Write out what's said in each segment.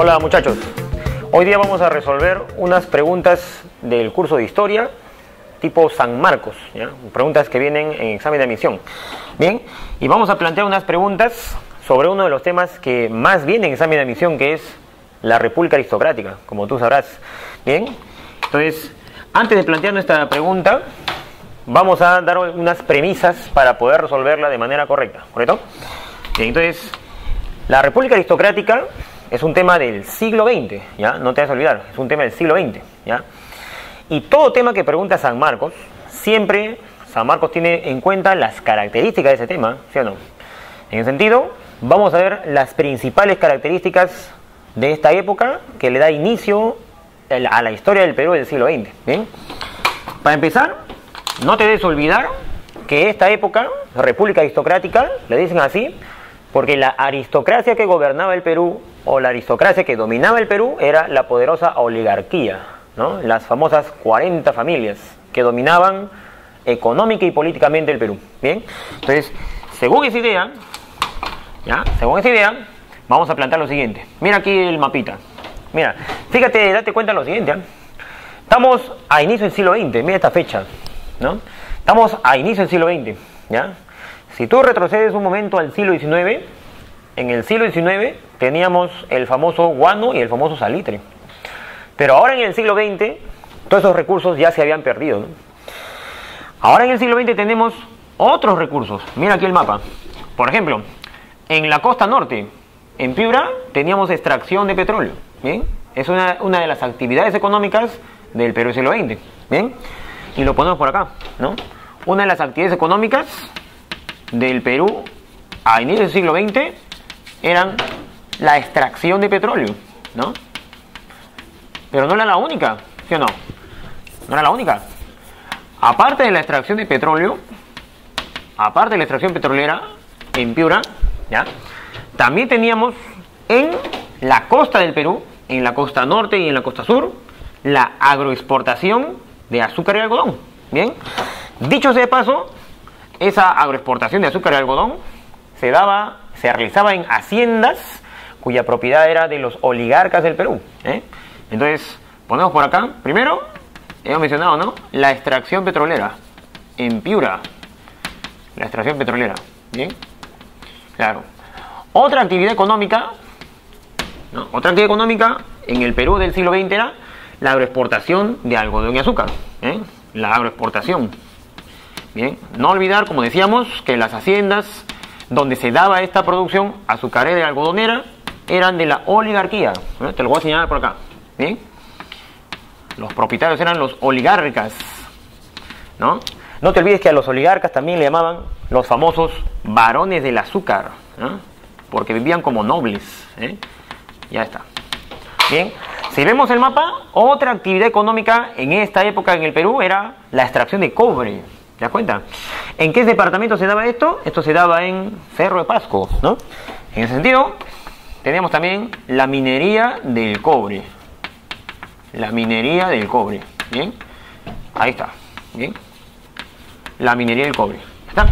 Hola muchachos, hoy día vamos a resolver unas preguntas del curso de historia tipo San Marcos, ¿ya? Preguntas que vienen en examen de admisión. Bien, y vamos a plantear unas preguntas sobre uno de los temas que más viene en examen de admisión, que es la República Aristocrática, como tú sabrás. Bien, entonces, antes de plantear nuestra pregunta, vamos a dar unas premisas para poder resolverla de manera correcta, ¿correcto? Bien, entonces, la República Aristocrática es un tema del siglo XX, ¿ya? No te vas a olvidar, es un tema del siglo XX, ¿ya? Y todo tema que pregunta San Marcos, siempre San Marcos tiene en cuenta las características de ese tema, ¿sí o no? En ese sentido, vamos a ver las principales características de esta época que le da inicio a la historia del Perú del siglo XX, ¿bien? Para empezar, no te debes olvidar que esta época, República Aristocrática, le dicen así, porque la aristocracia que gobernaba el Perú, o la aristocracia que dominaba el Perú, era la poderosa oligarquía, ¿no? Las famosas 40 familias que dominaban económica y políticamente el Perú. Bien, entonces, según esa idea, ¿ya? Según esa idea, vamos a plantear lo siguiente. Mira aquí el mapita. Mira, fíjate, date cuenta de lo siguiente, ¿eh? Estamos a inicio del siglo XX, mira esta fecha, ¿no? Estamos a inicio del siglo XX, ¿ya? Si tú retrocedes un momento al siglo XIX, en el siglo XIX teníamos el famoso guano y el famoso salitre. Pero ahora en el siglo XX, todos esos recursos ya se habían perdido, ¿no? Ahora en el siglo XX tenemos otros recursos. Mira aquí el mapa. Por ejemplo, en la costa norte, en Piura, teníamos extracción de petróleo. ¿Bien? Es una de las actividades económicas del Perú del siglo XX. ¿Bien? Y lo ponemos por acá, ¿no? Una de las actividades económicas del Perú a inicio del siglo XX eran la extracción de petróleo, ¿no? Pero no era la única, ¿sí o no? No era la única. Aparte de la extracción de petróleo, aparte de la extracción petrolera en Piura, ¿ya? También teníamos en la costa del Perú, en la costa norte y en la costa sur, la agroexportación de azúcar y algodón. Bien, dicho sea de paso, esa agroexportación de azúcar y algodón se realizaba en haciendas cuya propiedad era de los oligarcas del Perú, ¿eh? Entonces, ponemos por acá, primero, hemos mencionado, ¿no? La extracción petrolera en Piura. La extracción petrolera, ¿bien? Claro. Otra actividad económica, ¿no? Otra actividad económica en el Perú del siglo XX era la agroexportación de algodón y azúcar, ¿eh? La agroexportación. Bien, no olvidar, como decíamos, que las haciendas donde se daba esta producción azucarera y algodonera eran de la oligarquía, ¿eh? Te lo voy a señalar por acá. Bien, los propietarios eran los oligarcas, ¿no? No te olvides que a los oligarcas también le llamaban los famosos varones del azúcar, ¿eh? Porque vivían como nobles, ¿eh? Ya está. Bien, si vemos el mapa, otra actividad económica en esta época en el Perú era la extracción de cobre. ¿Te das cuenta? ¿En qué departamento se daba esto? Esto se daba en Cerro de Pasco, ¿no? En ese sentido, tenemos también la minería del cobre. La minería del cobre. Bien, ahí está. Bien, la minería del cobre. ¿Está?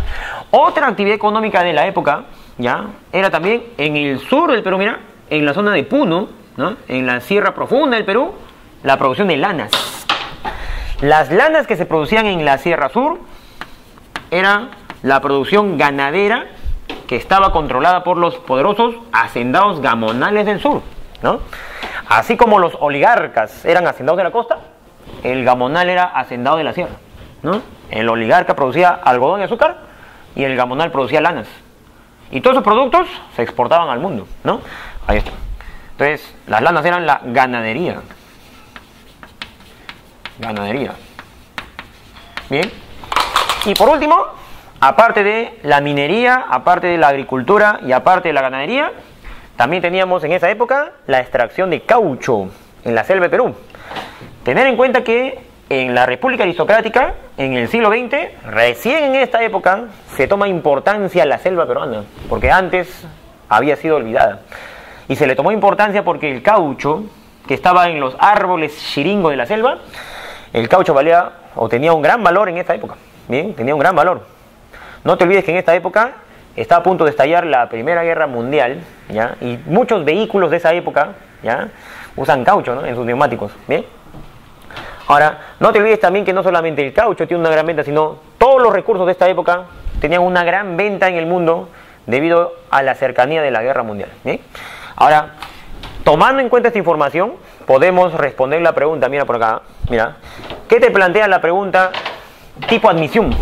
Otra actividad económica de la época, ya, era también en el sur del Perú, mira, en la zona de Puno, ¿no? En la sierra profunda del Perú, la producción de lanas. Las lanas que se producían en la sierra sur era la producción ganadera que estaba controlada por los poderosos hacendados gamonales del sur, ¿no? Así como los oligarcas eran hacendados de la costa, el gamonal era hacendado de la sierra, ¿no? El oligarca producía algodón y azúcar y el gamonal producía lanas. Y todos esos productos se exportaban al mundo, ¿no? Ahí está. Entonces, las lanas eran la ganadería. Ganadería. Bien. Y por último, aparte de la minería, aparte de la agricultura y aparte de la ganadería, también teníamos en esa época la extracción de caucho en la selva de Perú. Tener en cuenta que en la República Aristocrática, en el siglo XX, recién en esta época se toma importancia la selva peruana, porque antes había sido olvidada. Y se le tomó importancia porque el caucho, que estaba en los árboles chiringos de la selva, el caucho valía o tenía un gran valor en esta época. Bien, tenía un gran valor. No te olvides que en esta época estaba a punto de estallar la Primera Guerra Mundial, ¿ya? Y muchos vehículos de esa época ¿ya? Usan caucho, ¿no?, en sus neumáticos. Bien. Ahora, no te olvides también que no solamente el caucho tiene una gran venta, sino todos los recursos de esta época tenían una gran venta en el mundo debido a la cercanía de la guerra mundial. ¿Bien? Ahora, tomando en cuenta esta información, podemos responder la pregunta, mira por acá, mira, ¿qué te plantea la pregunta tipo admisión?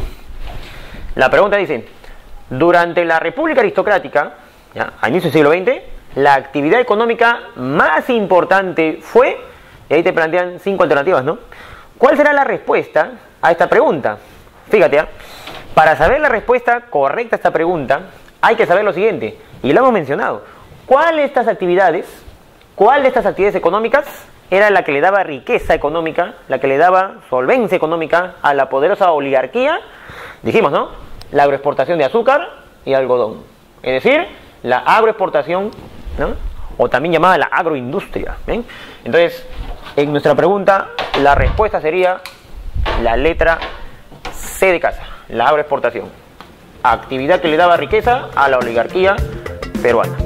La pregunta dice, durante la República Aristocrática, ¿ya?, a inicio del siglo XX, la actividad económica más importante fue, y ahí te plantean 5 alternativas, ¿no? ¿Cuál será la respuesta a esta pregunta? Fíjate, ¿eh? Para saber la respuesta correcta a esta pregunta, hay que saber lo siguiente, y lo hemos mencionado. ¿Cuál de estas actividades económicas era la que le daba riqueza económica, la que le daba solvencia económica a la poderosa oligarquía? Dijimos, ¿no? La agroexportación de azúcar y algodón. Es decir, la agroexportación, ¿no?, o también llamada la agroindustria. ¿Bien? Entonces, en nuestra pregunta, la respuesta sería la letra C de casa, la agroexportación. Actividad que le daba riqueza a la oligarquía peruana.